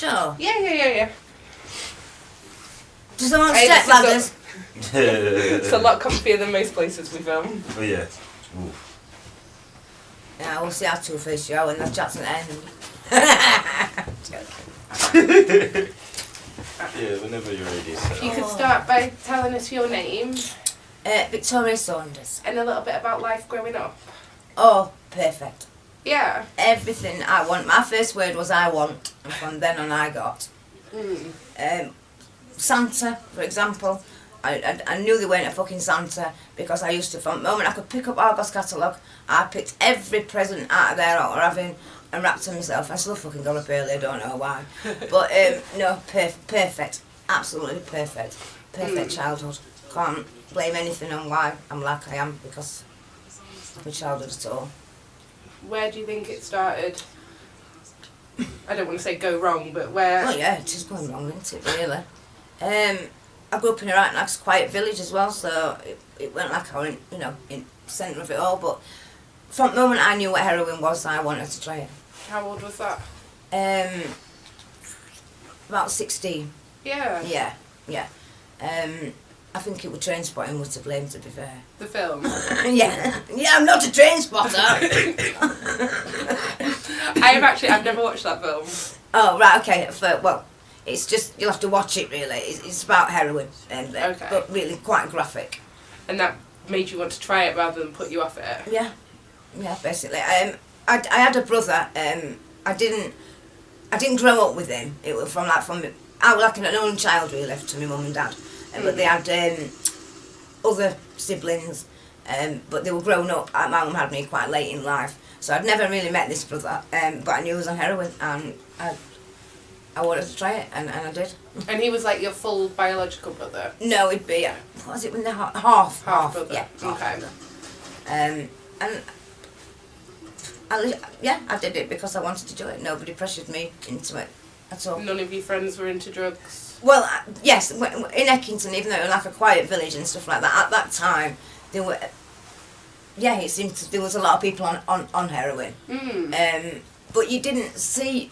sure? Yeah. Just on Hey, step this is ladders. It's a lot comfier than most places we film. Oh yeah. Yeah, we'll see how two-faced you are when that chat's at the end. Yeah, whenever you're ready. So. If you could start by telling us your name Victoria Saunders. and a little bit about life growing up. Oh, perfect. Yeah. Everything I want. My first word was I want, and from then on I got. Santa, for example. I knew they weren't a fucking Santa because I used to, from the moment I could pick up Argos catalogue, I picked every present out of there I were having and wrapped them myself. I still fucking got up early, I don't know why. But no, perfect. Absolutely perfect. Perfect childhood. Can't blame anything on why I'm like I am because of my childhood at all. Where do you think it started? I don't want to say go wrong, but where... Well, yeah, it is going wrong, isn't it, really? I grew up in a right nice quiet village as well, so it weren't like I was, in the centre of it all, but from the moment I knew what heroin was, I wanted to try it. How old was that? About 16. Yeah. Yeah. I think it was train spotting was to blame, to be fair. The film? Yeah, I'm not a train spotter. I've never watched that film. Oh, right, okay. Well, it's just, you'll have to watch it really. It's about heroin, Okay. but really quite graphic. And that made you want to try it rather than put you off it? Yeah, basically. I had a brother. I didn't grow up with him. It was I was like an only child really left to my mum and dad. But they had other siblings, but they were grown up. My mum had me quite late in life, so I'd never really met this brother. But I knew he was on heroin, and I wanted to try it, and I did. And he was like your full biological brother? No, it'd be what was it when they're half Brother. Yeah, half Okay. brother. And I did it because I wanted to do it. Nobody pressured me into it at all. None of your friends were into drugs? Well, yes, in Eckington, even though it was like a quiet village and stuff like that, at that time, there were, it seemed there was a lot of people on heroin. But you didn't see,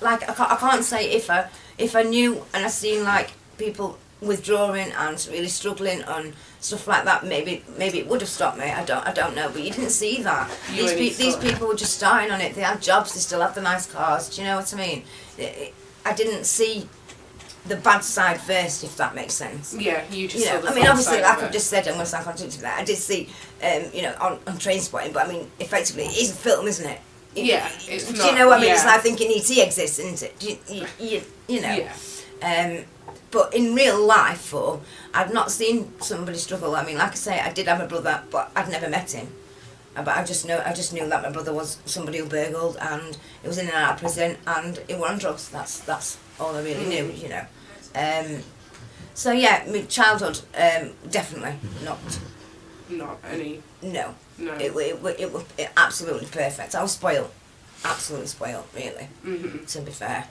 like, I can't say if I knew and I seen, like, people withdrawing and really struggling and stuff like that, maybe it would have stopped me, I don't know, but you didn't see that. These people were just starting on it, they had jobs, they still had the nice cars, do you know what I mean? I didn't see the bad side first, if that makes sense. Yeah, you just saw the I mean, obviously, side like of I've it. just said, I'm going to sound contradictory to that. I did see, on Train Spotting, but I mean, effectively, it is a film, isn't it? Yeah, it's do not. you know what I mean? Yeah. It's like thinking E.T. exists, isn't it? You know. Yeah. But in real life, though, I've not seen somebody struggle. I mean, like I say, I did have a brother, but I'd never met him. But I just knew that my brother was somebody who burgled, and he was in and out of prison, and he was on drugs. That's all I really knew, you know. So yeah, my childhood, definitely not. Not any. No. No. It was absolutely perfect. I was spoiled, absolutely spoiled, really. To be fair,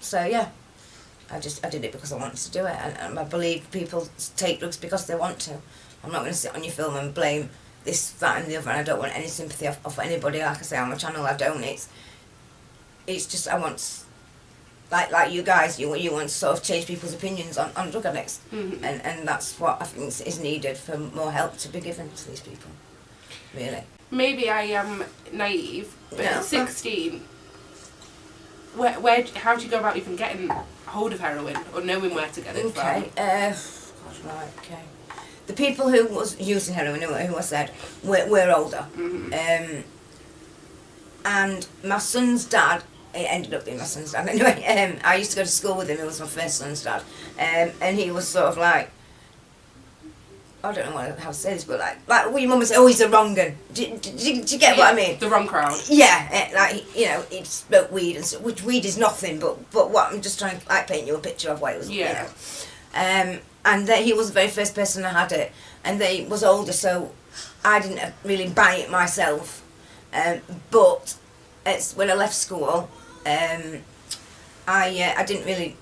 so yeah, I did it because I wanted to do it, and I believe people take drugs because they want to. I'm not going to sit on your film and blame this, that, and the other. And I don't want any sympathy off anybody. Like I say on my channel, I don't. It's just I want. Like you guys, you want to sort of change people's opinions on drug addicts, and that's what I think is needed for more help to be given to these people, really. Maybe I am naive, but No. at 16, how do you go about even getting hold of heroin or knowing where to get it from? Okay, okay. The people who was using heroin, who I said, were older, and my son's dad. It ended up being my son's dad anyway. I used to go to school with him. He was my first son's dad, and he was sort of like, I don't know how to say this, but like what your mum would say, oh, he's a wrong un. Do you get what I mean? The wrong crowd. Yeah, he smoked weed and stuff, which weed is nothing, but what I'm just trying to paint you a picture of what it was. Yeah. And he was the very first person I had it, and they was older, so I didn't really buy it myself, but it's when I left school. I didn't really.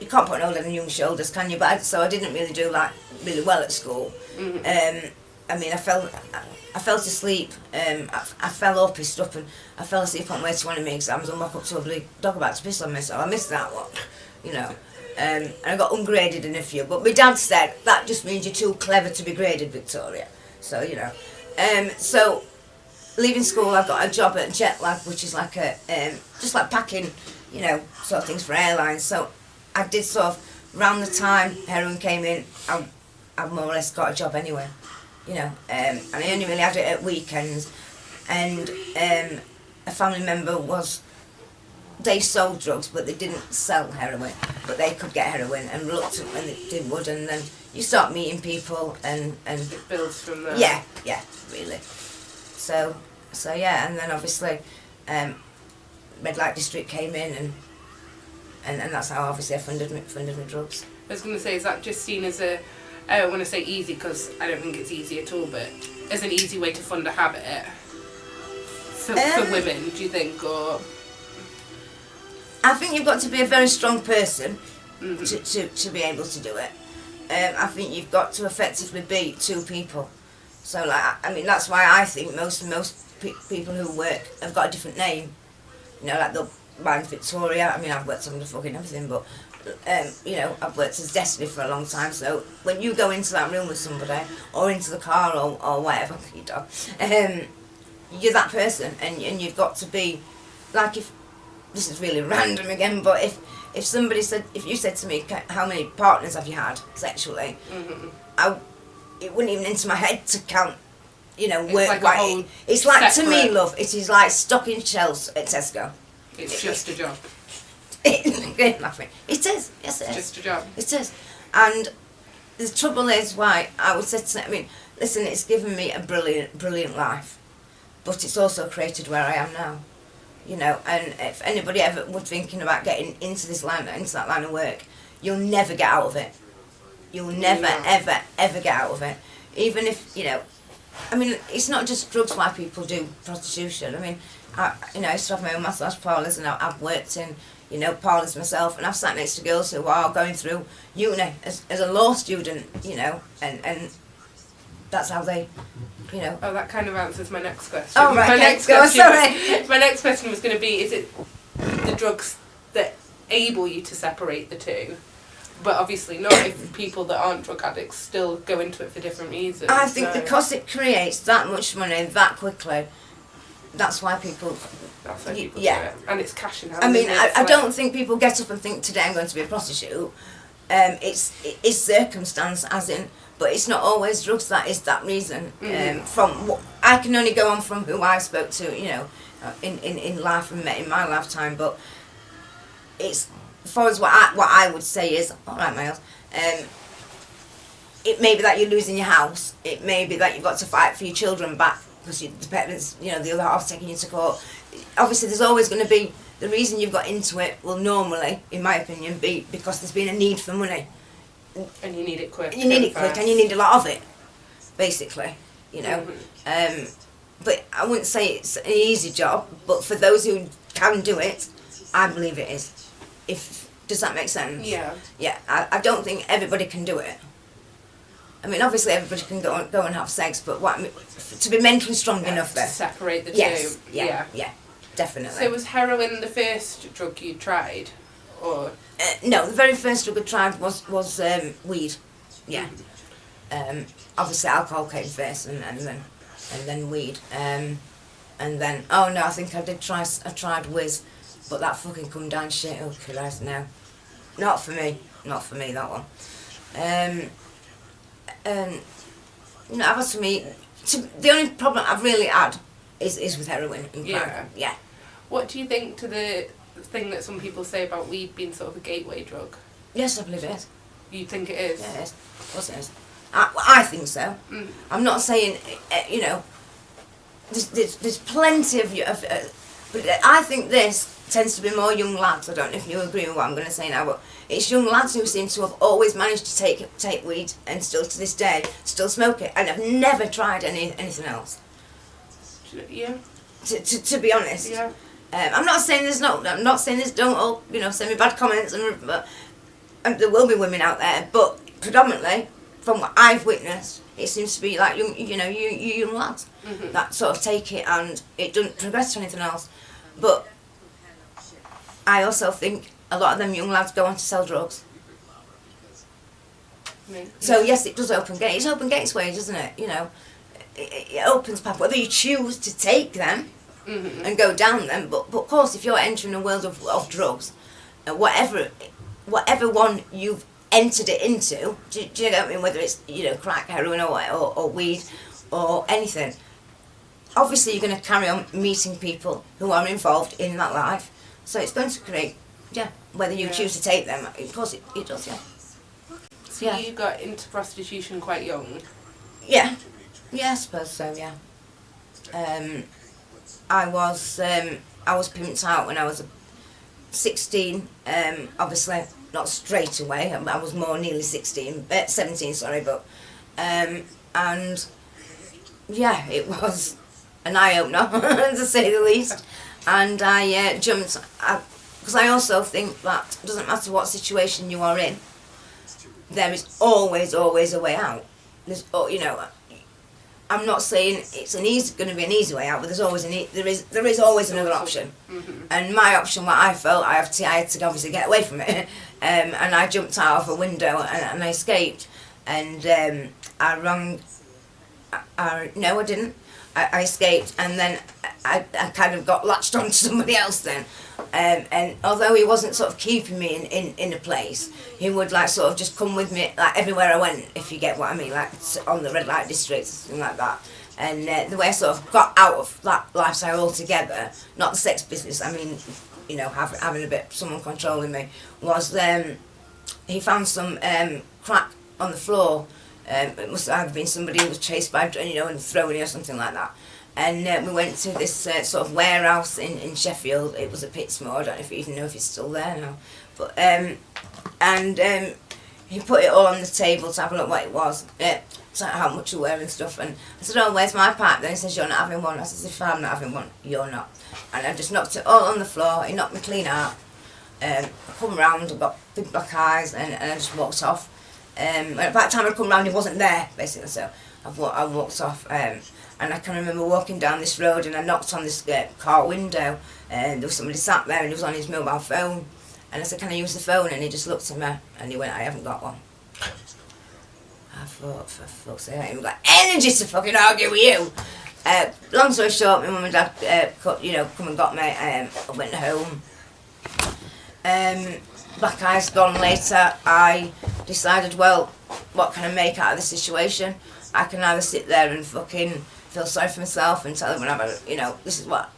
You can't put an old head on young shoulders, can you? But so I didn't really do really well at school. I mean, I fell asleep. I fell all pissed up, and I fell asleep on the way to one of my exams and woke up to a bloody dog about to piss on me, so I missed that one, you know. And I got ungraded in a few, but my dad said, that just means you're too clever to be graded, Victoria. So, you know. So, leaving school, I got a job at Jetlag, which is like a, just like packing, you know, sort of things for airlines. So, I did sort of, around the time heroin came in, I more or less got a job anyway, you know. And I only really had it at weekends. And a family member they sold drugs, but they didn't sell heroin, but they could get heroin, and reluctantly they would, and then you start meeting people, and it builds from there. Yeah, really. So yeah, and then obviously, Red Light District came in, and that's how obviously I funded my drugs. I was going to say, is that just seen as a, I don't want to say easy because I don't think it's easy at all, but as an easy way to fund a habit for women, do you think, or? I think you've got to be a very strong person to be able to do it. I think you've got to effectively be two people. So, like, I mean, that's why I think most people who work have got a different name. You know, like mine's Victoria. I mean, I've worked under fucking everything, but you know, I've worked as Destiny for a long time. So when you go into that room with somebody, or into the car, or whatever, you dog, you're that person, and you've got to be like, if this is really random again, but if you said to me, how many partners have you had sexually, it wouldn't even enter my head to count, you know, work like right. It's like, to me, love, it is like stocking shelves at Tesco. It's just a job. Laughing. It is, yes it is. Just a job. It is. And the trouble is, why I would say to, I mean, listen, it's given me a brilliant life, but it's also created where I am now. You know, and if anybody ever was thinking about getting into that line of work, you'll never get out of it. You'll never, ever get out of it. Even if, you know, I mean, it's not just drugs why people do prostitution. I mean, I used to have my own massage parlours, and I've worked in, you know, parlours myself, and I've sat next to girls who are going through uni as a law student, you know, and that's how they, you know. Oh, that kind of answers my next question. Oh, right, My next question was going to be, is it the drugs that able you to separate the two? But obviously not if people that aren't drug addicts still go into it for different reasons. I think because it creates that much money that quickly, that's why people... That's why people do it. And it's cash in hand. I mean, I don't think people get up and think, today I'm going to be a prostitute. It's circumstance, as in... But it's not always drugs that is that reason. From what I can only go on from who I spoke to, you know, in life and met in my lifetime. But it's, as far as what I would say is, all right, Miles. It may be that you're losing your house. It may be that you've got to fight for your children back because the parents, you know, the other half taking you to court. Obviously, there's always going to be the reason you've got into it. Will normally, in my opinion, be because there's been a need for money. And you need it quick. You need it quick, and you need a lot of it, basically, you know. But I wouldn't say it's an easy job, but for those who can do it, I believe it is. Does that make sense? Yeah. Yeah, I don't think everybody can do it. I mean, obviously everybody can go and have sex, but to be mentally strong enough there. To separate the two. Yes, yeah, definitely. So was heroin the first drug you tried? Or... no, the very first drug I tried was weed. Yeah. Obviously alcohol came first, and then weed. And then I think I tried whiz, but that fucking come down shit. Oh Christ, no, not for me that one. And you know, as for me, the only problem I've really had is with heroin and crack. Yeah. What do you think to the thing that some people say about weed being sort of a gateway drug? Yes, I believe it is. You think it is? Yeah, it is. Of course it is. I think so. I'm not saying, you know, there's plenty of but I think this tends to be more young lads. I don't know if you agree with what I'm going to say now, but it's young lads who seem to have always managed to take weed and still to this day still smoke it, and have never tried anything else. Yeah. To be honest. Yeah. I'm not saying don't all, you know, send me bad comments, and there will be women out there, but predominantly, from what I've witnessed, It seems to be like you young lads that sort of take it, and it doesn't progress to anything else. But I also think a lot of them young lads go on to sell drugs. So yes, it does open gates. It's open gateways, isn't it? You know, it opens path. Whether you choose to take them and go down them, but of course, if you're entering a world of drugs, whatever one you've entered it into, do you know what I mean? Whether it's crack, heroin, or weed, or anything. Obviously, you're going to carry on meeting people who are involved in that life. So it's going to create, whether you choose to take them, of course it does, yeah. So you got into prostitution quite young? Yeah, I suppose so, yeah. I was pimped out when I was 16, obviously not straight away, I was more nearly 17, sorry, but, and yeah, it was an eye-opener, to say the least, and I jumped, because I also think that it doesn't matter what situation you are in, there is always a way out. There's, I'm not saying it's going to be an easy way out, but there's always there is always another option. And my option, what I felt, I had to obviously get away from it, and I jumped out of a window and I escaped, and no, I didn't. I escaped, and then I kind of got latched onto somebody else then. And although he wasn't sort of keeping me in a place, he would like sort of just come with me like everywhere I went, if you get what I mean, like on the red light district, something like that. And the way I sort of got out of that lifestyle altogether, not the sex business, I mean, having a bit someone controlling me, was he found some crack on the floor. It must have either been somebody who was chased by, and thrown or something like that. And we went to this sort of warehouse in Sheffield. It was a Pitsmore. I don't know if you even know if it's still there now. But he put it all on the table to have a look what it was, how much you were and stuff. And I said, "Oh, where's my pipe?" Then he says, "You're not having one." I says, "If I'm not having one, you're not." And I just knocked it all on the floor. He knocked me clean out. I come round, I got big black eyes, and I just walked off. And by the time I come round, he wasn't there, basically. So I walked off. And I can remember walking down this road, and I knocked on this car window, and there was somebody sat there, and he was on his mobile phone. And I said, "Can I use the phone?" And he just looked at me, and he went, "I haven't got one." I thought, for fuck's sake, I ain't got energy to fucking argue with you. Long story short, my mum and dad, come and got me. I went home. Black eyes gone later. I decided, well, what can I make out of the situation? I can either sit there and fucking feel sorry for myself and tell everyone about this is what.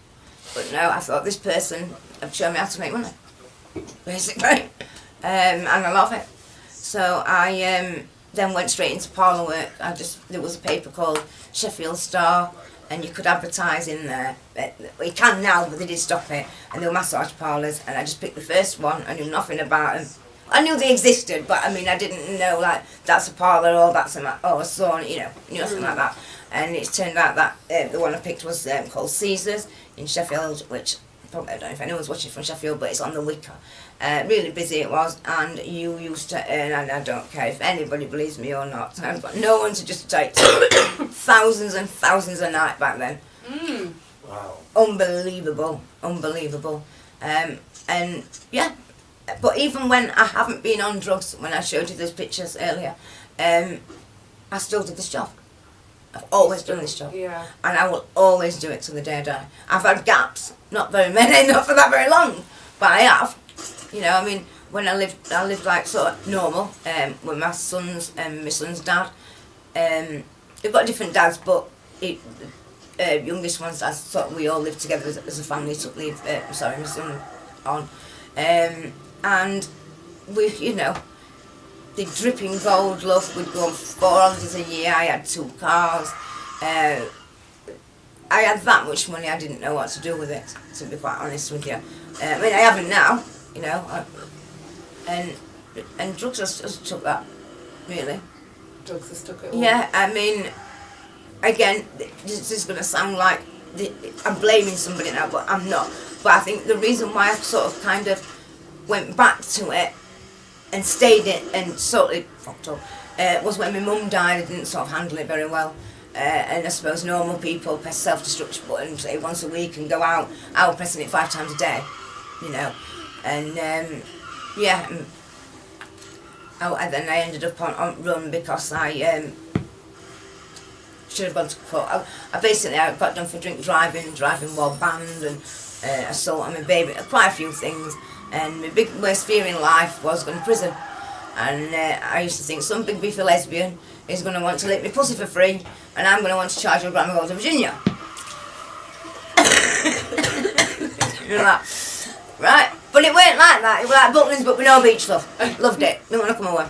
But no, I thought, this person have shown me how to make money, basically, and I love it. So I then went straight into parlour work. There was a paper called Sheffield Star, and you could advertise in there. You can now, but they did stop it. And there were massage parlours, and I just picked the first one. I knew nothing about them. I knew they existed, but I mean, I didn't know like that's a parlour or that's a sauna, nothing like that. And it turned out that the one I picked was called Caesar's in Sheffield, which probably, I don't know if anyone's watching from Sheffield, but it's on the Wicker. Really busy it was, and you used to earn, and I don't care if anybody believes me or not, I've got no one to just take thousands and thousands a night back then. Wow. Unbelievable. And yeah, but even when I haven't been on drugs, when I showed you those pictures earlier, I still did this job. I've always done this job. Yeah. And I will always do it till the day I die. I've had gaps, not very many, not for that very long, but I have. I mean, when I lived like sort of normal, with my sons and my son's dad. They've got different dads, but youngest one's dad, sort of, we all lived together as a family, took leave, my son on. And we, the dripping gold love, we'd go on 4 holidays a year. I had 2 cars. I had that much money, I didn't know what to do with it, to be quite honest with you. I mean, I haven't now, and drugs just took that, really. Drugs has took it all. Yeah, I mean, again, this is going to sound like I'm blaming somebody now, but I'm not. But I think the reason why I sort of kind of went back to it and stayed it and sort of fucked up was when my mum died. I didn't sort of handle it very well. And I suppose normal people press self-destruction button, say once a week and go out. I was pressing it 5 times a day, you know. And yeah, and then I ended up on run because I should have gone to court. I basically got done for drink driving while banned, and assault on my baby, quite a few things. And my big worst fear in life was going to prison. And I used to think some big beefy lesbian is going to want to lick me pussy for free, and I'm going to want to charge her grandma go to Virginia. You know that? Right? But it weren't like that. It was like Butlins but with no beach love. Loved it. Didn't want to come away.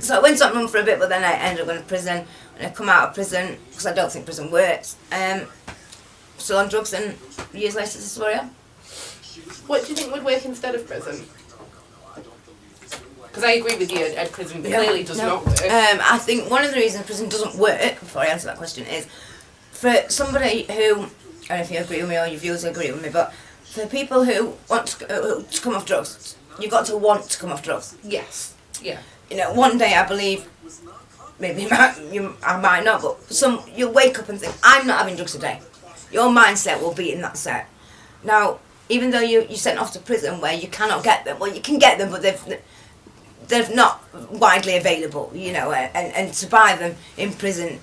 So I went on run for a bit, but then I ended up going to prison. And I come out of prison, because I don't think prison works. Still on drugs, and years later this is where I am. What do you think would work instead of prison? Because I agree with you, prison clearly does not work. I think one of the reasons prison doesn't work, before I answer that question, is for somebody who, I don't know if you agree with me or your viewers agree with me, but for people who want to come off drugs, you've got to want to come off drugs. Yes. Yeah. You know, one day I believe, maybe I might not, but you'll wake up and think, I'm not having drugs today. Your mindset will be in that set. Now, even though you're sent off to prison where you cannot get them, well, you can get them, but they're not widely available, you know, and to buy them in prison,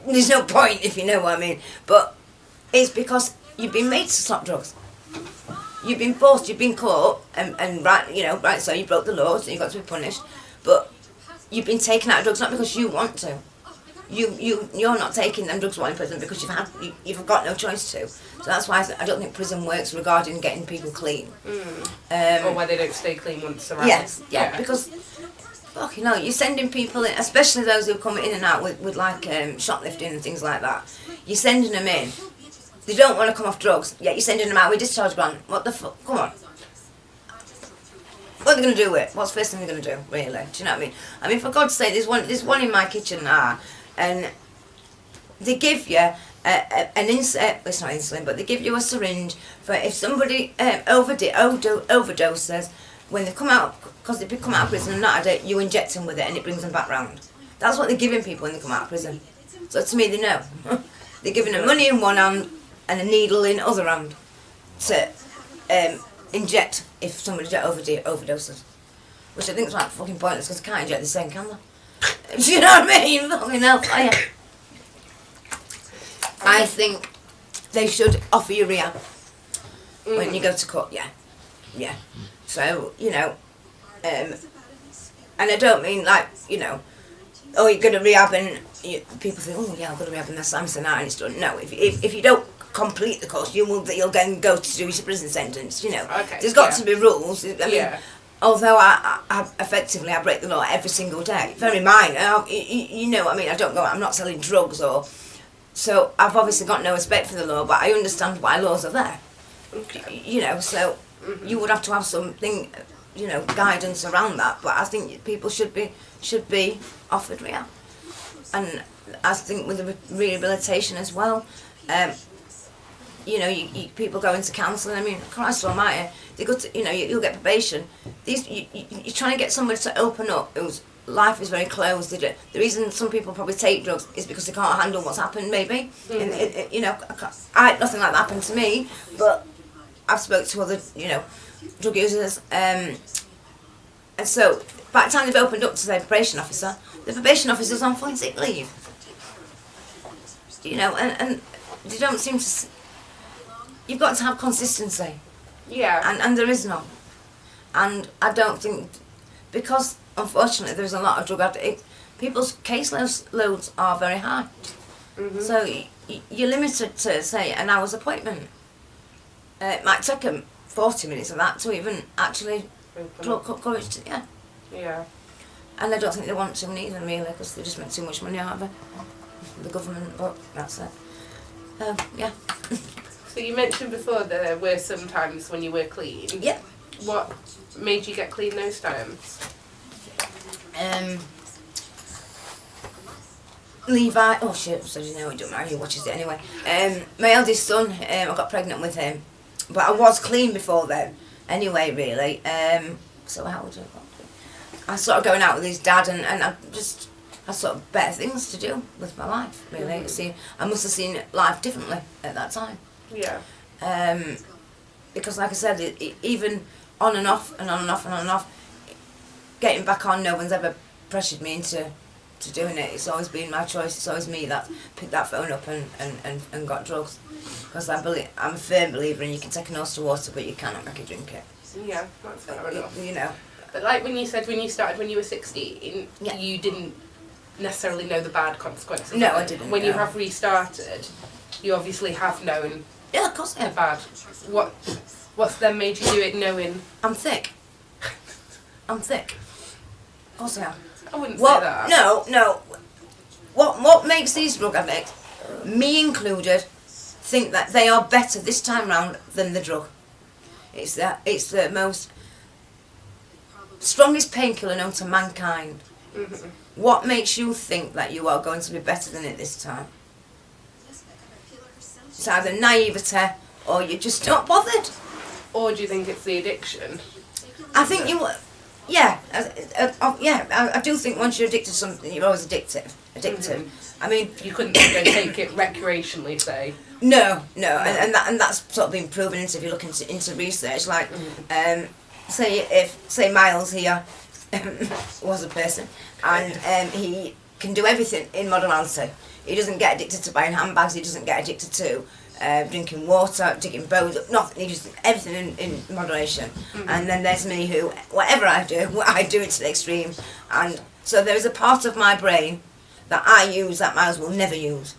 there's no point, if you know what I mean. But it's because you've been made to stop drugs. You've been forced, you've been caught, and right, you know, right, so you broke the law, so you got to be punished. But you've been taken out of drugs not because you want to. You're not taking them drugs while in prison because you've got no choice to. So that's why I don't think prison works regarding getting people clean. Or why they don't stay clean once they're out. Yes, yeah, because fucking hell, you're sending people in, especially those who come in and out with like shoplifting and things like that. You're sending them in. They don't want to come off drugs, yet you're sending them out with discharge grant. What the fuck? Come on. What are they going to do with it? What's the first thing they're going to do, really? Do you know what I mean? I mean, for God's sake, there's one in my kitchen now, and they give you an insulin, it's not insulin, but they give you a syringe for if somebody overdoses, when they come out, because they come out of prison and not had it, you inject them with it and it brings them back round. That's what they're giving people when they come out of prison. So to me, they know. They're giving them money in one hand and a needle in the other hand to inject if somebody overdoses. Which I think is like fucking pointless because they can't inject the same, can they? Do you know what I mean? Fucking hellfire. I think they should offer you rehab when you go to court, yeah. So, you know, and I don't mean like, you know, oh, you're going to rehab and people think, oh yeah, I'll go to rehab and that's Samson out and it's done. No, if you don't complete the course, you'll then go to do your prison sentence, you know. Okay, there's got to be rules. I mean, although I effectively I break the law every single day, very minor, you know what I mean, I'm not selling drugs or, so I've obviously got no respect for the law, but I understand why laws are there. Okay. You know, so you would have to have something, you know, guidance around that, but I think people should be offered rehab. And I think with the rehabilitation as well, you know, people go into counselling. I mean, Christ almighty, they go to, you know, you'll get probation. You're trying to get somebody to open up whose life is very closed. The reason some people probably take drugs is because they can't handle what's happened, maybe. Mm-hmm. You know, nothing like that happened to me, but I've spoke to other, you know, drug users. And so, by the time they've opened up to their probation officer, the probation officer's on full sick leave. You know, and they don't seem to... You've got to have consistency. Yeah. And there is none. And I don't think... Because, unfortunately, there's a lot of drug addicts, people's case loads are very high. Mm-hmm. So you're limited to, say, an hour's appointment. It might take them 40 minutes of that to even actually courage to, yeah. And I don't think they want to either, really, because they just make too much money out of it. The government, but that's it. Yeah. So you mentioned before that there were some times when you were clean. Yeah. What made you get clean those times? Levi, oh shit, so you know he don't matter, he watches it anyway. My eldest son, I got pregnant with him, but I was clean before then, anyway, really. So how would I sort of going out with his dad, and I sort of better things to do with my life, really. I must have seen life differently at that time. Yeah. Because like I said, even on and off and on and off and on and off, getting back on, no one's ever pressured me into doing it. It's always been my choice. It's always me that picked that phone up and got drugs. Because I'm a firm believer in you can take a nose to water, but you cannot make a drink it. Yeah, that's fair enough. You know. But like when you said when you started when you were 16, you didn't necessarily know the bad consequences. No, I didn't. When you have restarted, you obviously have known. Yeah, of course I have. The bad. What's then made you do it knowing? I'm thick. I'm thick. Of course I am. I wouldn't say that. No. What makes these drug addicts, me included, think that they are better this time round than the drug? It's the most strongest painkiller known to mankind. Mm-hmm. What makes you think that you are going to be better than it this time? It's either naivete or you're just not bothered. Or do you think it's the addiction? I think I do think once you're addicted to something, you're always addictive. Mm-hmm. I mean, you couldn't go take it recreationally, say. No. And that's sort of been proven if you look into research. Like, say Miles here was a person, and he can do everything in moderation. He doesn't get addicted to buying handbags. He doesn't get addicted to drinking water, digging bones up, nothing. He just everything in moderation. Mm-hmm. And then there's me who, whatever I do it to the extreme. And so there is a part of my brain that I use that Miles will never use,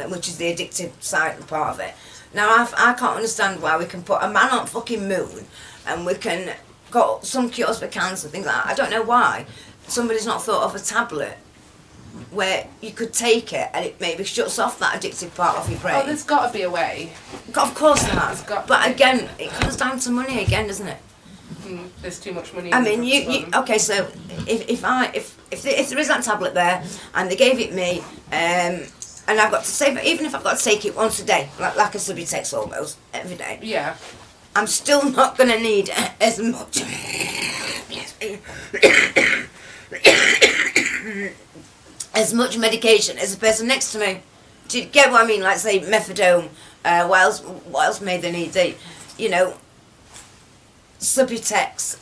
which is the addictive side part of it. Now I can't understand why we can put a man on fucking moon, and we can got some cures for cancer, things like that. I don't know why somebody's not thought of a tablet where you could take it and it maybe shuts off that addictive part of your brain. Oh, there's got to be a way. Of course there has. But again, it comes down to money again, doesn't it? There's too much money. I mean, you okay? So if there is that tablet there and they gave it me, and I've got to say, even if I've got to take it once a day, like a Subutex almost every day. Yeah. I'm still not going to need as much. As much medication as the person next to me. Do you get what I mean? Like, say, methadone. What else may they need? Subutex,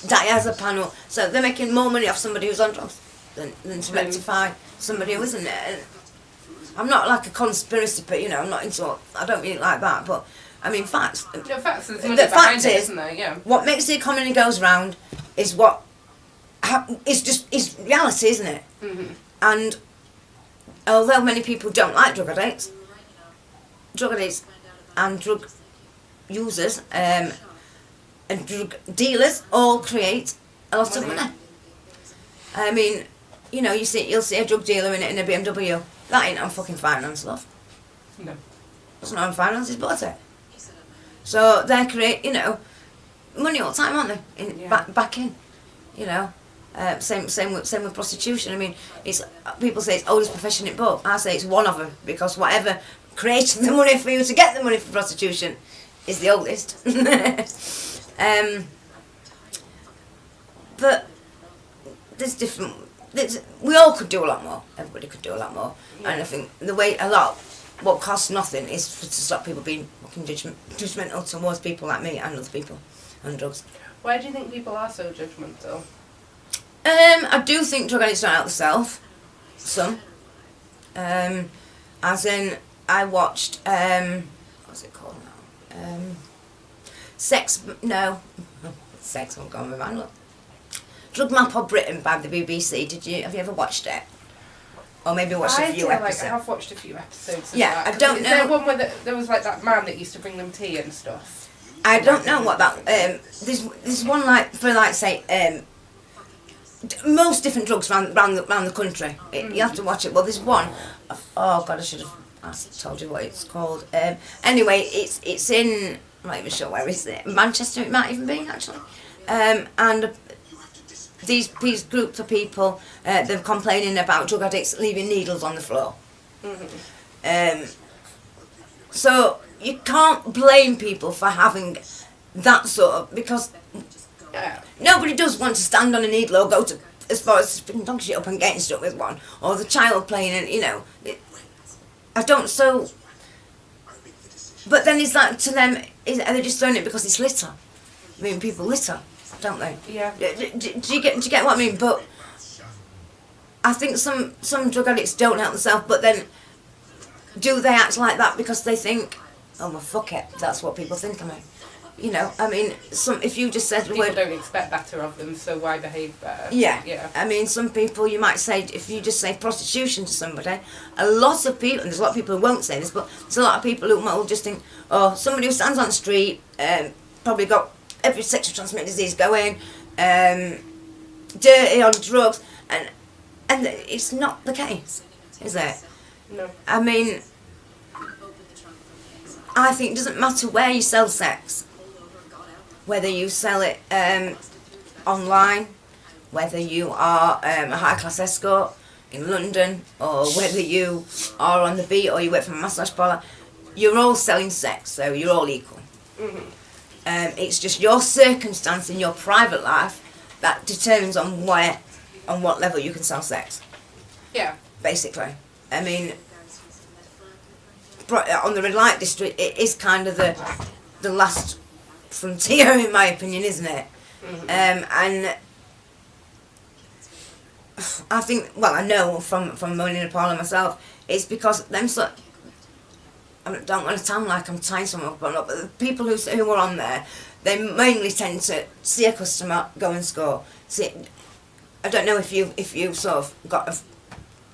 diazepam. So they're making more money off somebody who's on drugs than to rectify somebody who isn't. I'm not like a conspiracy, but I'm not into. I don't really like that, but I mean facts. No, facts. There's money the behind fact it, is, isn't there? Yeah. What makes the economy goes round is what. It's reality, isn't it? Mm-hmm. And although many people don't like drug addicts and drug users and drug dealers all create a lot of money. I mean, you'll see a drug dealer in a BMW. That ain't on fucking finance, love. No. That's not on finance. He's bought it. So they create, money all the time, aren't they? Back in, Same with prostitution. I mean, it's people say it's the oldest profession in book. I say it's one of them because whatever created the money for you to get the money for prostitution is the oldest. But there's different. We all could do a lot more. Everybody could do a lot more. Yeah. And I think what costs nothing is to stop people being fucking judgmental towards people like me and other people on drugs. Why do you think people are so judgmental? I do think drug addicts don't help themselves. Some. As in, I watched, what's it called now? Sex, I'm going with man. Drug Map of Britain by the BBC. Have you ever watched it? Or maybe watched a few episodes? I have watched a few episodes. Yeah, I don't know. Is there one where there was like that man that used to bring them tea and stuff? I don't know what that, there's one say, most different drugs around the country. You have to watch it. Well, there's one. Oh God, I should have told you what it's called. Anyway, it's in. I'm not even sure where is it. Manchester, it might even be actually. And these groups of people, they're complaining about drug addicts leaving needles on the floor. Mm-hmm. So you can't blame people for having that sort of, because Nobody does want to stand on a needle or go to as far as picking dog shit up and getting stuck with one, or the child playing, and I don't. So, but then it's like to them, are they just throwing it because it's litter? I mean, people litter, don't they? Yeah. Do you get what I mean? But I think some drug addicts don't help themselves, but then do they act like that because they think, oh well, fuck it, that's what people think of me. I mean, if you just said the people word, don't expect better of them, so why behave better? Yeah. I mean, some people you might say, if you just say prostitution to somebody, a lot of people, and there's a lot of people who won't say this, but there's a lot of people who will just think, oh, somebody who stands on the street, probably got every sexually transmitted disease going, dirty on drugs, and it's not the case, is it? No. I mean, I think it doesn't matter where you sell sex, whether you sell it online, whether you are a high-class escort in London, or whether you are on the beat or you work for a massage parlour, you're all selling sex, so you're all equal. Mm-hmm. It's just your circumstance in your private life that determines on what level you can sell sex. Yeah. Basically. I mean, on the red light district, it is kind of the last frontier, in my opinion, isn't it? Mm-hmm. And I think, well, I know from owning a parlour myself, it's because them I don't want to sound like I'm tying someone up or not, but the people who are on there, they mainly tend to see a customer, go and score. See, I don't know if you sort of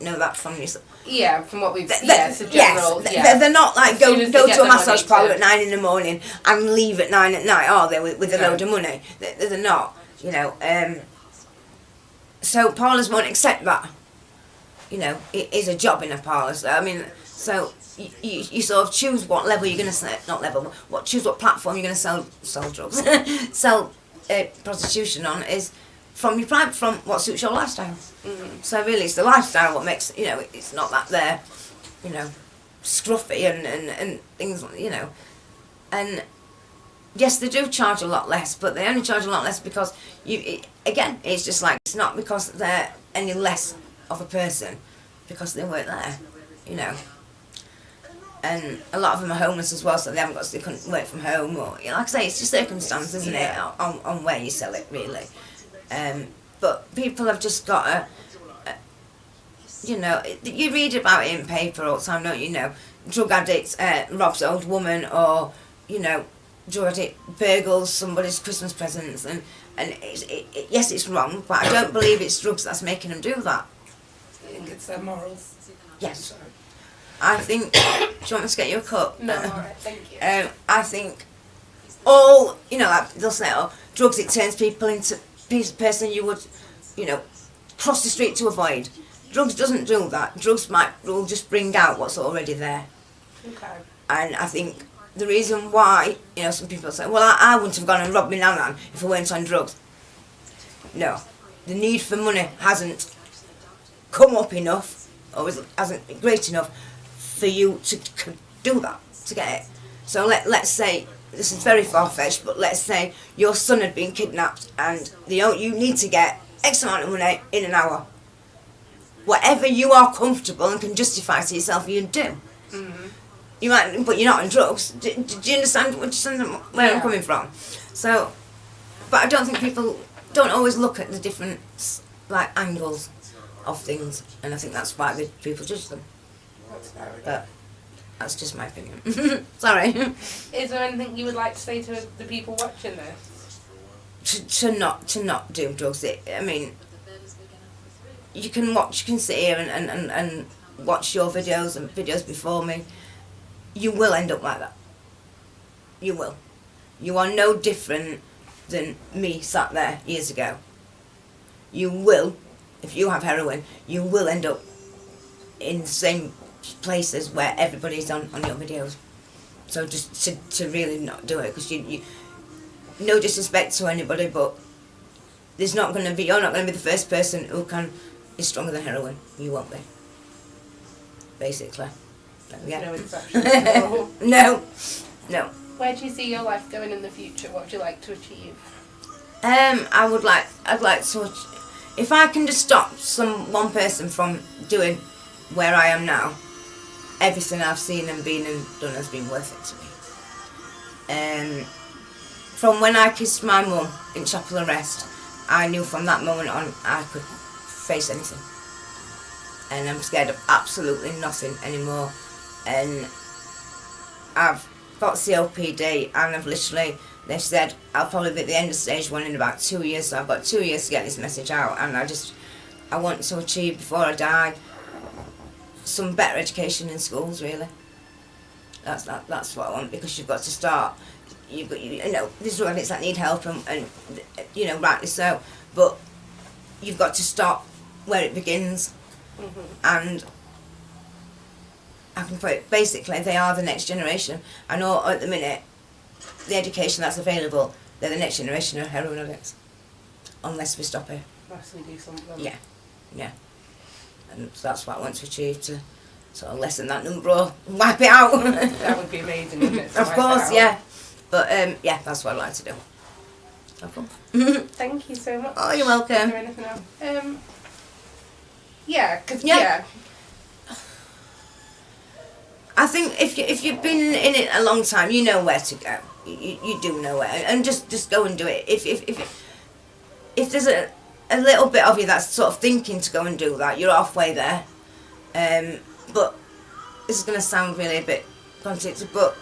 know that from yourself. Yeah, from what we've seen, it's a general. Yes, they're not like go to a massage parlour to at 9 in the morning and leave at 9 at night, are they, with a load of money? They're not, so parlours won't accept that. It is a job in a parlour. So, I mean, so you sort of choose what level you're going to sell, not level, choose what platform you're going to sell drugs, sell prostitution on is from what suits your lifestyle. Mm-hmm. So really it's the lifestyle what makes, it's not that they're, scruffy and things, and yes, they do charge a lot less, but they only charge a lot less because it's just like, it's not because they're any less of a person, because they work there, and a lot of them are homeless as well, so they couldn't work from home, or like I say, it's just circumstance, isn't it, on where you sell it, really. But people have just got you read about it in paper all the time, don't you? Drug addict robs an old woman, or drug addict burgles somebody's Christmas presents, and yes, it's wrong, but I don't believe it's drugs that's making them do that. I think it's their morals. Yes. I think. Do you want me to get you a cup? No, alright, thank you. I think all like they'll say, oh, drugs, it turns people into person you would, cross the street to avoid. Drugs doesn't do that. Drugs will just bring out what's already there. Okay. And I think the reason why, some people say, well, I wouldn't have gone and robbed my nan if I weren't on drugs. No. The need for money hasn't come up enough, or hasn't been great enough for you to do that, to get it. So let's say, this is very far-fetched, but let's say your son had been kidnapped and you need to get X amount of money in an hour. Whatever you are comfortable and can justify to yourself, you do. Mm-hmm. You might, but you're not on drugs. Do you understand where I'm coming from? So, but I don't think people don't always look at the different angles of things, and I think that's why people judge them. But that's just my opinion. Sorry. Is there anything you would like to say to the people watching this? To not do drugs. I mean, you can sit here and watch your videos and videos before me. You will end up like that. You will. You are no different than me sat there years ago. You will, if you have heroin, you will end up in the same places where everybody's on your videos. So just to really not do it, because you no disrespect to anybody, but you're not going to be the first person who is stronger than heroin. You won't be. Basically. Yeah. No exception. No. Where do you see your life going in the future? What would you like to achieve? I'd like to, if I can just stop one person from doing where I am now, everything I've seen and been and done has been worth it to me. From when I kissed my mum in chapel arrest, I knew from that moment on I could face anything. And I'm scared of absolutely nothing anymore. And I've got COPD and they've said I'll probably be at the end of stage 1 in about 2 years, so I've got 2 years to get this message out, and I want to achieve before I die some better education in schools, really. That's what I want, because you've got to start, there's drug addicts that need help and rightly so, but you've got to stop where it begins. And I can put it, basically they are the next generation. I know at the minute the education that's available, they're the next generation of heroin addicts, unless we stop it. Unless we do something. Yeah. And so that's what I want to achieve, to sort of lessen that number or wipe it out. That would be amazing, wouldn't it? Of course, yeah. But that's what I'd like to do. Okay. Thank you so much. Oh, you're welcome. Is there anything else? Yeah. I think if you've been in it a long time, you know where to go. You do know where, and just go and do it. If there's a little bit of you that's sort of thinking to go and do that, you're halfway there. But this is going to sound really a bit contradictory, but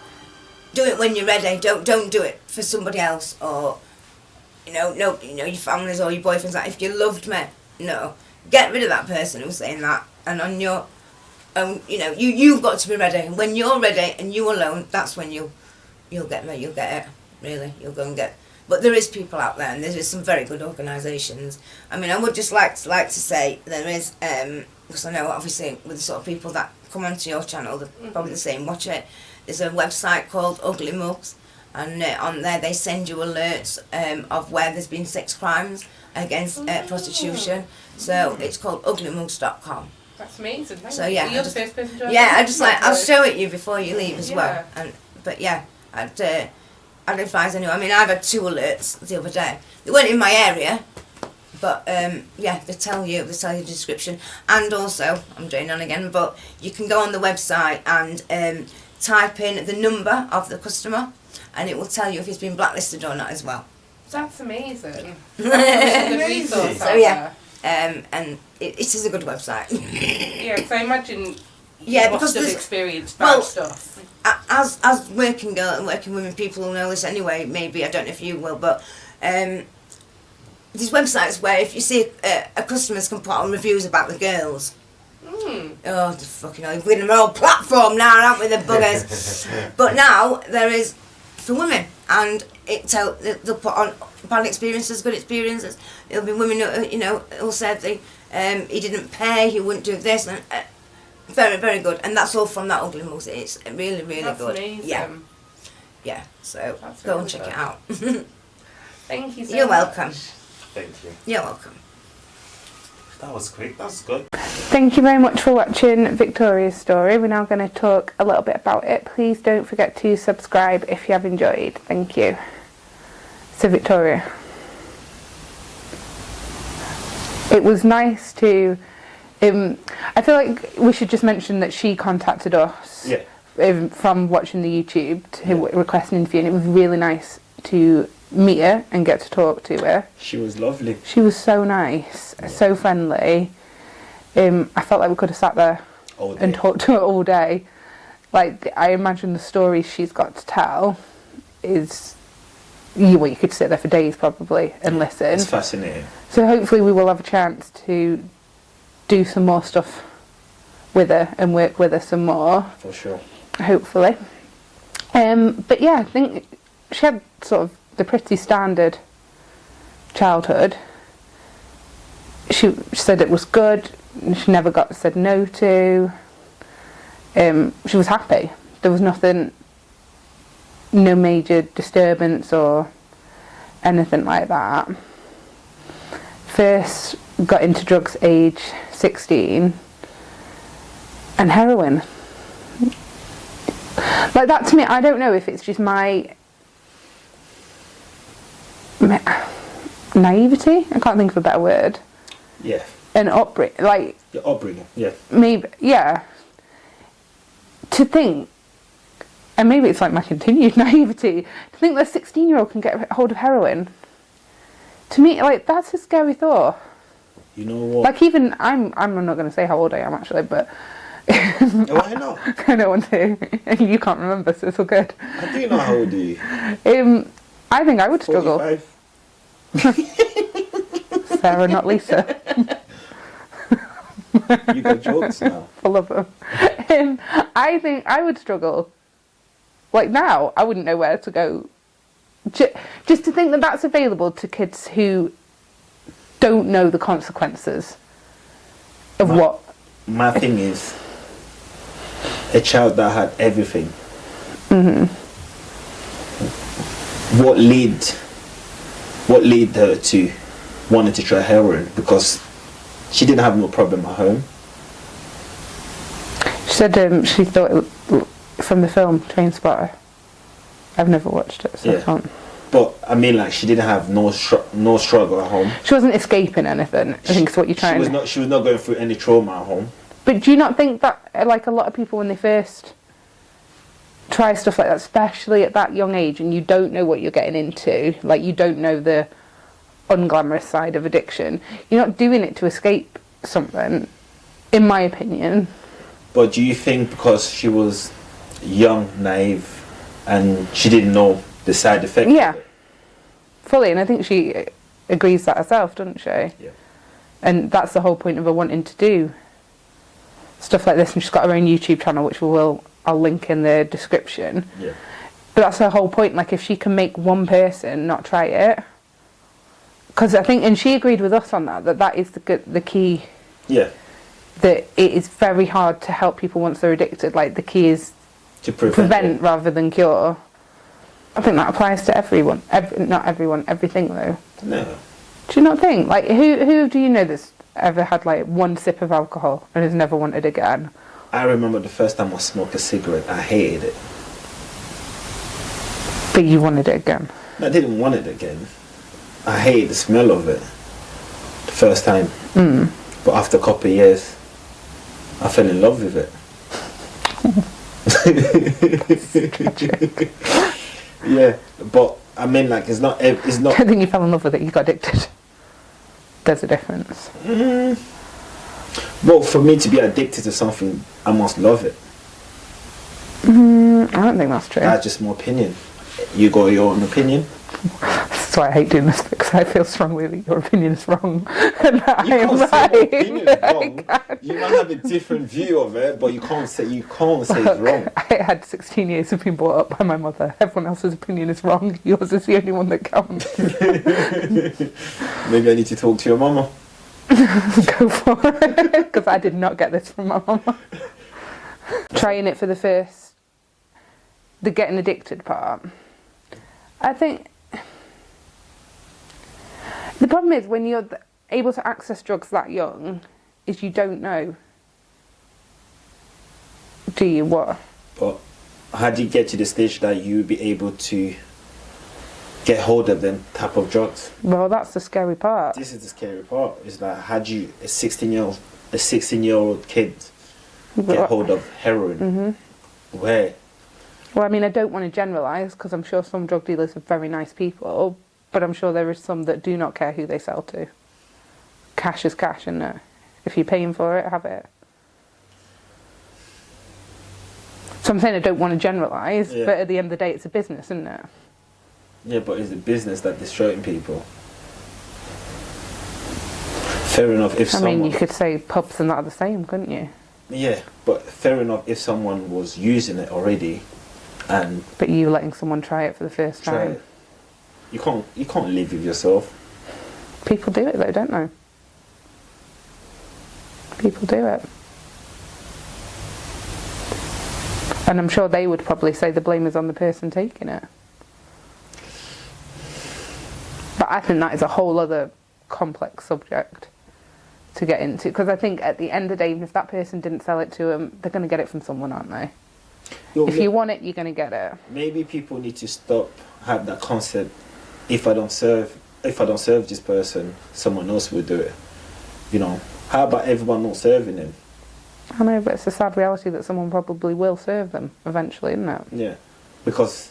do it when you're ready. Don't do it for somebody else, or your families or your boyfriends. Like, if you loved me, no, get rid of that person who's saying that, and on your own, you've got to be ready. And when you're ready and you alone, that's when you'll get me. You'll get it. Really, you'll go and get. But there is people out there, and there is some very good organisations. I mean, I would just like to say there is, because I know obviously with the sort of people that come onto your channel, they're probably the same. Watch it. There's a website called Ugly Mugs, and on there they send you alerts of where there's been sex crimes against prostitution. So it's called uglymugs.com. That's amazing. Thank so you. yeah, You're the first person to I'll show it you before you leave as well. I'd advise anyone. I mean, I've had 2 alerts the other day. They weren't in my area, but they tell you the description. And also, I'm doing on again, but you can go on the website and type in the number of the customer, and it will tell you if he's been blacklisted or not as well. That's amazing. That's a good resource. So yeah, and it is a good website. Yeah, because I imagine. Because there's experienced bad stuff. As working girl and working women, people will know this anyway. Maybe I don't know if you will, but there's websites where if you see a customers can put on reviews about the girls. Oh, the fucking hell! We're in a whole platform now, aren't we, the buggers? But now there is for women, and they'll put on bad experiences, good experiences. There'll be women who said he didn't pay, he wouldn't do this, and very, very good. And that's all from that Ugly Mugs. It's really, really That's good. Amazing. Yeah. So That's go really and check good. it out. Thank you so You're much. welcome. Thank you. You're welcome. That was quick. That was good. Thank you very much for watching Victoria's story. We're now going to talk a little bit about it. Please don't forget to subscribe if you have enjoyed. Thank you. So Victoria, it was nice to I feel like we should just mention that she contacted us from watching the YouTube to request an interview, and it was really nice to meet her and get to talk to her. She was lovely. She was so nice, so friendly. I felt like we could have sat there and talked to her all day. Like, I imagine the stories she's got to tell is, you could sit there for days probably and listen. It's fascinating. So hopefully we will have a chance to do some more stuff with her and work with her some more. For sure. Hopefully. But yeah, I think she had sort of the pretty standard childhood. She said it was good. She never got said no to. She was happy. There was nothing, no major disturbance or anything like that. First got into drugs age 16 and heroin. Like, that to me, I don't know if it's just naivety. I can't think of a better word. Yeah. An upbringing, like Your upbringing. Yeah. maybe, yeah. To think, and maybe it's like my continued naivety, to think that a 16-year-old can get hold of heroin. To me, like, that's a scary thought. You know what? Like, even I'm not going to say how old I am actually, but Why not? I don't want to. You can't remember, so it's all good. I do know how old are you. I think I would struggle. 45? Sarah, not Lisa. You got jokes now. Full of them. I think I would struggle. Like now, I wouldn't know where to go. Just to think that that's available to kids who don't know the consequences of what. My thing is, a child that had everything. What led her to wanting to try heroin? Because she didn't have no problem at home. She said she thought it, from the film Trainspotter. I've never watched it, so I can't. But I mean, like, she didn't have no struggle at home. She wasn't escaping anything. I think is what you're trying. She was not going through any trauma at home. But do you not think that, like, a lot of people when they first try stuff like that, especially at that young age, and you don't know what you're getting into, like, you don't know the unglamorous side of addiction, you're not doing it to escape something, in my opinion. But do you think because she was young, naive, and she didn't know the side effects? Yeah, fully, and I think she agrees that herself, doesn't she? Yeah. And that's the whole point of her wanting to do stuff like this, and she's got her own YouTube channel, which I'll link in the description. Yeah. But that's her whole point. Like, if she can make one person not try it, because I think, and she agreed with us on that is the key. Yeah. That it is very hard to help people once they're addicted. Like, the key is to prevent rather than cure. I think that applies to everyone. Not everyone, everything though. No. Do you not think? Like, who do you know that's ever had like one sip of alcohol and has never wanted again? I remember the first time I smoked a cigarette, I hated it. But you wanted it again? I didn't want it again. I hated the smell of it the first time. But after a couple of years, I fell in love with it. Yeah, but I mean, like, it's not. I don't think you fell in love with it. You got addicted. There's a difference. Well, for me to be addicted to something, I must love it. I don't think that's true. That's just my opinion. You got your own opinion. That's why I hate doing this, because I feel strongly that your opinion is wrong and that You I am can't say right. your opinion is wrong. You might have a different view of it, but you can't say it's wrong. I had 16 years of being brought up by my mother. Everyone else's opinion is wrong. Yours is the only one that counts. Maybe I need to talk to your mama. Go for it, because I did not get this from my mama. Trying it for the getting addicted part. I think the problem is when you're able to access drugs that young, is you don't know. Do you? What? But how do you get to the stage that you would be able to get hold of them type of drugs? Well, that's the scary part. This is the scary part. Is that how do you, a 16-year-old kid get hold of heroin? Where? Well, I mean, I don't want to generalise, because I'm sure some drug dealers are very nice people, but I'm sure there is some that do not care who they sell to. Cash is cash, isn't it? If you're paying for it, have it. So I'm saying I don't want to generalise, but at the end of the day, it's a business, isn't it? Yeah, but it's a business that's destroying people. Fair enough if someone... I mean, you could say pubs and that are the same, couldn't you? Yeah, but fair enough if someone was using it already and... But you letting someone try it for the first time. You can't live with yourself. People do it though, don't they? People do it. And I'm sure they would probably say the blame is on the person taking it. But I think that is a whole other complex subject to get into, because I think at the end of the day, even if that person didn't sell it to them, they're going to get it from someone, aren't they? If you want it, you're going to get it. Maybe people need to stop have that concept. If I don't serve, if I don't serve this person, someone else will do it. You know, how about everyone not serving him? I know, but it's a sad reality that someone probably will serve them eventually, isn't it? Yeah, because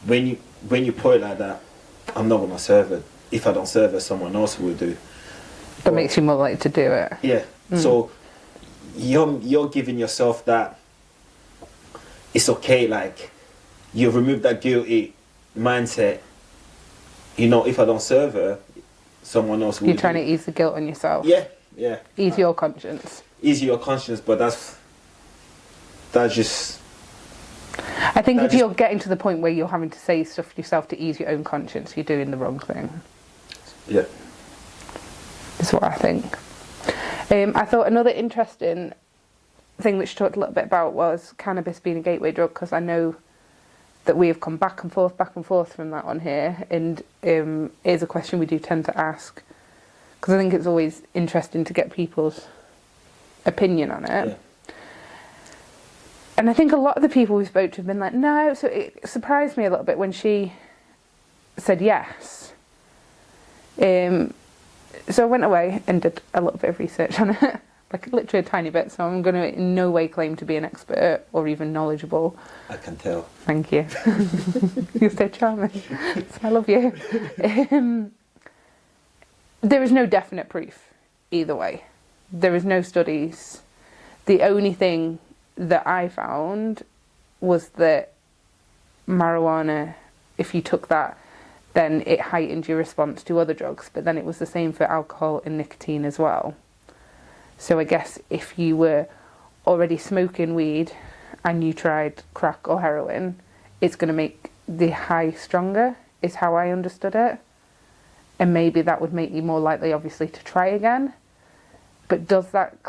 when you put it like that, I'm not gonna serve it. If I don't serve it, someone else will do. That makes you more likely to do it. Yeah. So you're giving yourself that. It's okay. Like you remove that guilty mindset. You know, if I don't serve her, someone else will. You're trying to ease the guilt on yourself. Yeah. Yeah. Ease your conscience. Ease your conscience, but that's just. I think if you're getting to the point where you're having to say stuff to yourself to ease your own conscience, you're doing the wrong thing. Yeah. Is what I think. I thought another interesting thing which talked a little bit about was cannabis being a gateway drug, because I know that we have come back and forth from that on here, and it is a question we do tend to ask, because I think it's always interesting to get people's opinion on it. Yeah. And I think a lot of the people we spoke to have been like, no. So it surprised me a little bit when she said yes. So I went away and did a little bit of research on it, like literally a tiny bit. So I'm going to in no way claim to be an expert or even knowledgeable. I can tell. Thank you. You're so charming. So I love you. There is no definite proof either way. There is no studies. The only thing that I found was that marijuana, if you took that, then it heightened your response to other drugs, but then it was the same for alcohol and nicotine as well. So I guess if you were already smoking weed and you tried crack or heroin, it's going to make the high stronger, is how I understood it. And maybe that would make you more likely, obviously, to try again. But does that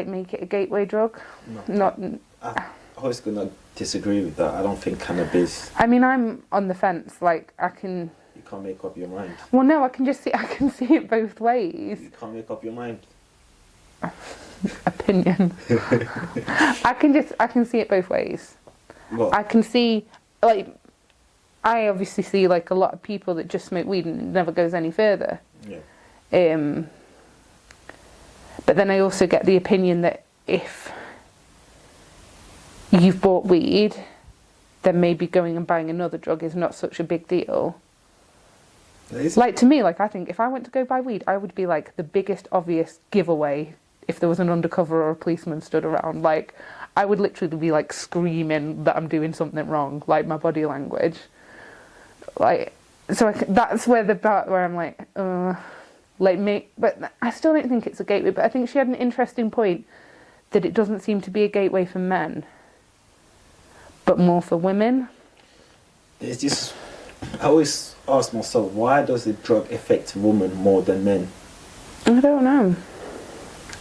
make it a gateway drug? No. I was gonna disagree with that. I don't think cannabis. I mean, I'm on the fence. Like, I can. You can't make up your mind. Well, no, I can see it both ways. You can't make up your mind. Opinion. I can see it both ways. What? I can see, like, I obviously see like a lot of people that just smoke weed and it never goes any further. Yeah. But then I also get the opinion that if you've bought weed, then maybe going and buying another drug is not such a big deal. Like, to me, like, I think if I went to go buy weed, I would be like the biggest obvious giveaway if there was an undercover or a policeman stood around. Like, I would literally be like screaming that I'm doing something wrong, like my body language. Like, so that's where the part where I'm like, but I still don't think it's a gateway. But I think she had an interesting point that it doesn't seem to be a gateway for men, but more for women. It's just, I always ask myself, why does the drug affect women more than men? I don't know.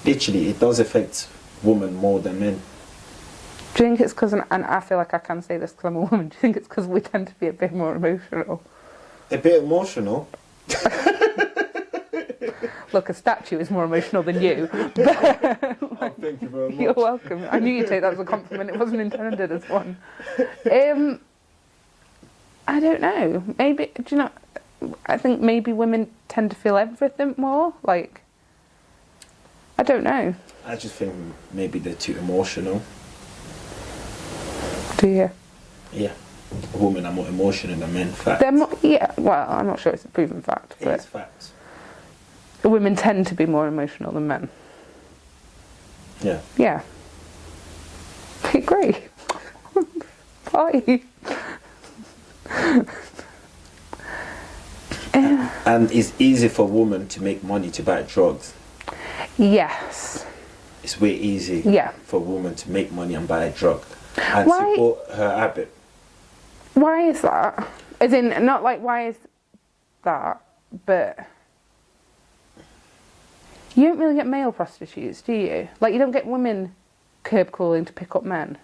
Literally, it does affect women more than men. Do you think it's because, and I feel like I can say this because I'm a woman, do you think it's because we tend to be a bit more emotional? A bit emotional? Look, a statue is more emotional than you. Oh, thank you very much. You're welcome. I knew you'd take that as a compliment. It wasn't intended as one. I don't know. Maybe, do you know, I think maybe women tend to feel everything more. Like, I don't know. I just think maybe they're too emotional. Do you? Yeah. Women are more emotional than men, fact. They're more, yeah, well, I'm not sure it's a proven fact, but It's facts. women tend to be more emotional than men. Yeah. Yeah. I agree. Bye. And it's easy for women to make money to buy drugs. Yes. It's way easy for a woman to make money and buy a drug and support her habit. Why is that? As in, not like why is that, but you don't really get male prostitutes, do you? Like, you don't get women curb crawling to pick up men.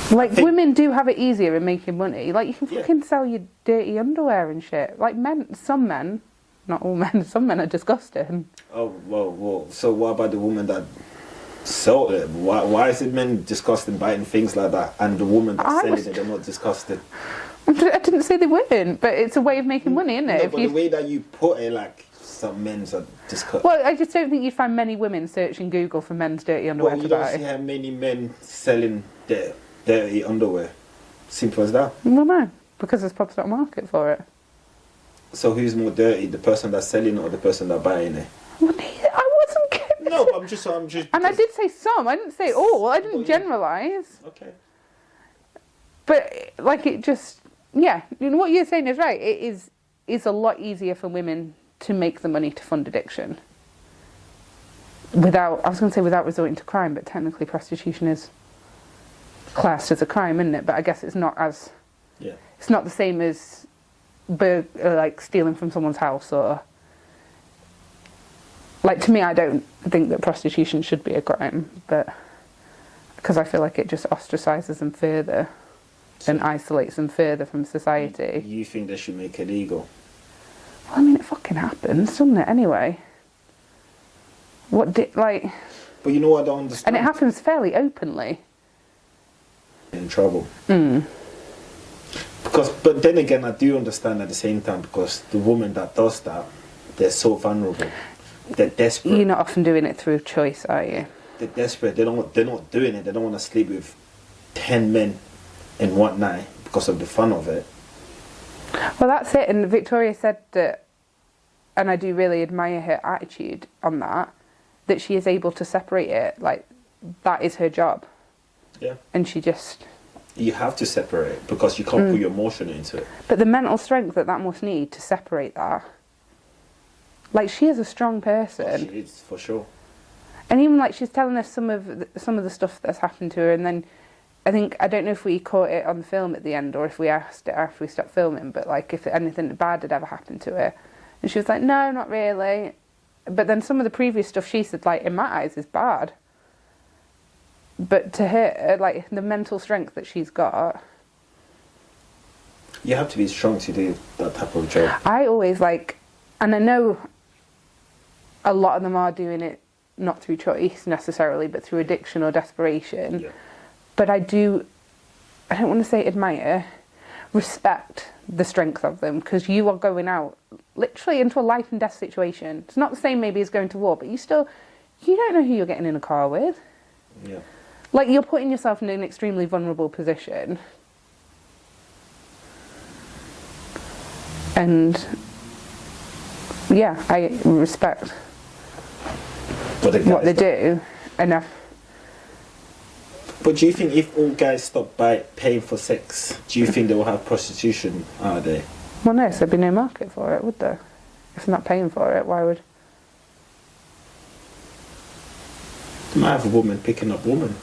Like, women do have it easier in making money. Like, you can fucking sell your dirty underwear and shit. Like, some men, not all men, some men are disgusting. Oh, well, so what about the woman that So why is it men disgusting biting things like that, and the woman that's selling it, they're not disgusted? I didn't say they weren't, but it's a way of making money, isn't it? No, but the way that you put it, like, some men's are disgusting. Well, I just don't think you'd find many women searching Google for men's dirty underwear Well, to you don't buy. see how many men selling their dirty underwear. Simple as that. Well, no, because there's probably not a market for it. So who's more dirty, the person that's selling it or the person that's buying it? Well, I wasn't kidding. No, I'm just. And I did say some. I didn't say all. I didn't generalise. Okay. But like it just, yeah. You know what you're saying is right. It is a lot easier for women to make the money to fund addiction. I was going to say without resorting to crime, but technically prostitution is classed as a crime, isn't it? But I guess it's not as. Yeah. It's not the same as, like stealing from someone's house or. Like, to me, I don't think that prostitution should be a crime, but because I feel like it just ostracises them further and isolates them further from society. You think they should make it legal? Well, I mean, it fucking happens, doesn't it, anyway? But you know what I don't understand? And it happens fairly openly. In trouble. But then again, I do understand at the same time, because the woman that does that, they're so vulnerable. They're desperate. You're not often doing it through choice, are you? They're desperate. They're not doing it. They don't want to sleep with 10 men in one night because of the fun of it. Well, that's it. And Victoria said that, and I do really admire her attitude on that she is able to separate it. Like, that is her job. Yeah. And she just... You have to separate it because you can't put your emotion into it. But the mental strength that must need to separate that. Like, she is a strong person. Oh, she is, for sure. And even, like, she's telling us some of the stuff that's happened to her, and then I don't know if we caught it on the film at the end or if we asked it after we stopped filming, but, like, if anything bad had ever happened to her. And she was like, no, not really. But then some of the previous stuff she said, like, in my eyes, is bad. But to her, like, the mental strength that she's got... You have to be strong to do that type of job. I always, like... And I know a lot of them are doing it not through choice necessarily, but through addiction or desperation. Yeah. But I don't want to say admire, respect the strength of them, because you are going out literally into a life and death situation. It's not the same maybe as going to war, but you don't know who you're getting in a car with. Yeah. Like, you're putting yourself in an extremely vulnerable position. And yeah, I respect what they do enough. But do you think if all guys stop paying for sex, do you think they will have prostitution out there? Well, no, so there'd be no market for it, would there? If they're not paying for it, why would... You might have a woman picking up woman.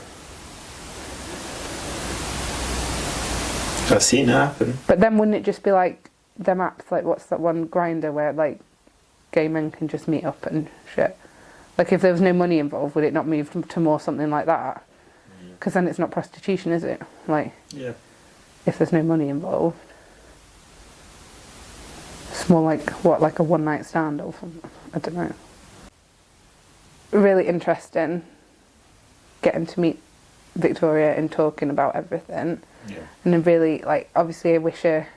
I've seen it happen. But then wouldn't it just be like them apps, like what's that one, Grindr, where like gay men can just meet up and shit? Like, if there was no money involved, would it not move to more something like that? Because then it's not prostitution, is it? Like, yeah. If there's no money involved. It's more like, what, like a one-night stand or something? I don't know. Really interesting getting to meet Victoria and talking about everything. Yeah. And then really, like, obviously I wish her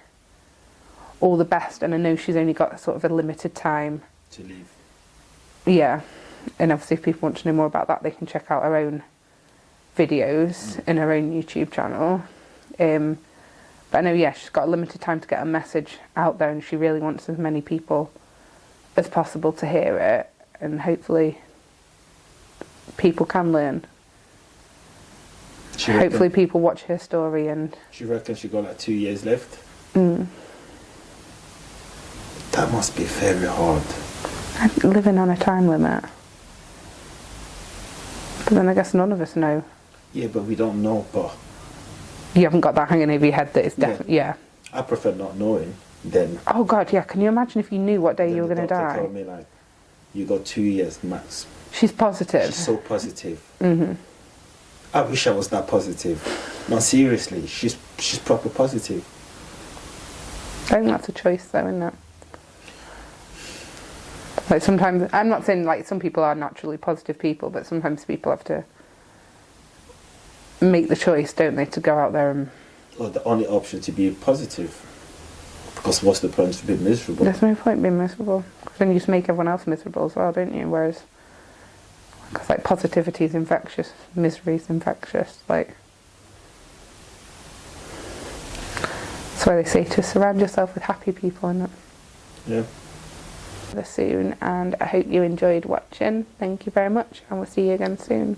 all the best, and I know she's only got sort of a limited time to leave. Yeah. And obviously if people want to know more about that, they can check out her own videos in her own YouTube channel. But I know, yeah, she's got a limited time to get a message out there, and she really wants as many people as possible to hear it, and hopefully people can learn. Hopefully people watch her story and... She reckons she got like 2 years left? Mm. That must be very hard. Living on a time limit. But then I guess none of us know. Yeah, but we don't know, but... You haven't got that hanging over your head that it's definitely... Yeah. I prefer not knowing than... Oh God, yeah. Can you imagine if you knew what day you were going to die? Told me, like, you got 2 years max. She's positive. She's so positive. Mm-hmm. I wish I was that positive. No, seriously, she's proper positive. I think that's a choice though, isn't it? Like sometimes, I'm not saying like some people are naturally positive people, but sometimes people have to make the choice, don't they, to go out there and... Or the only option to be positive. Because what's the point of being miserable? There's no point being miserable. Because then you just make everyone else miserable as well, don't you? Whereas, because like positivity is infectious, misery is infectious. Like, that's why they say to surround yourself with happy people, innit? Yeah. Soon, and I hope you enjoyed watching. Thank you very much, and we'll see you again soon.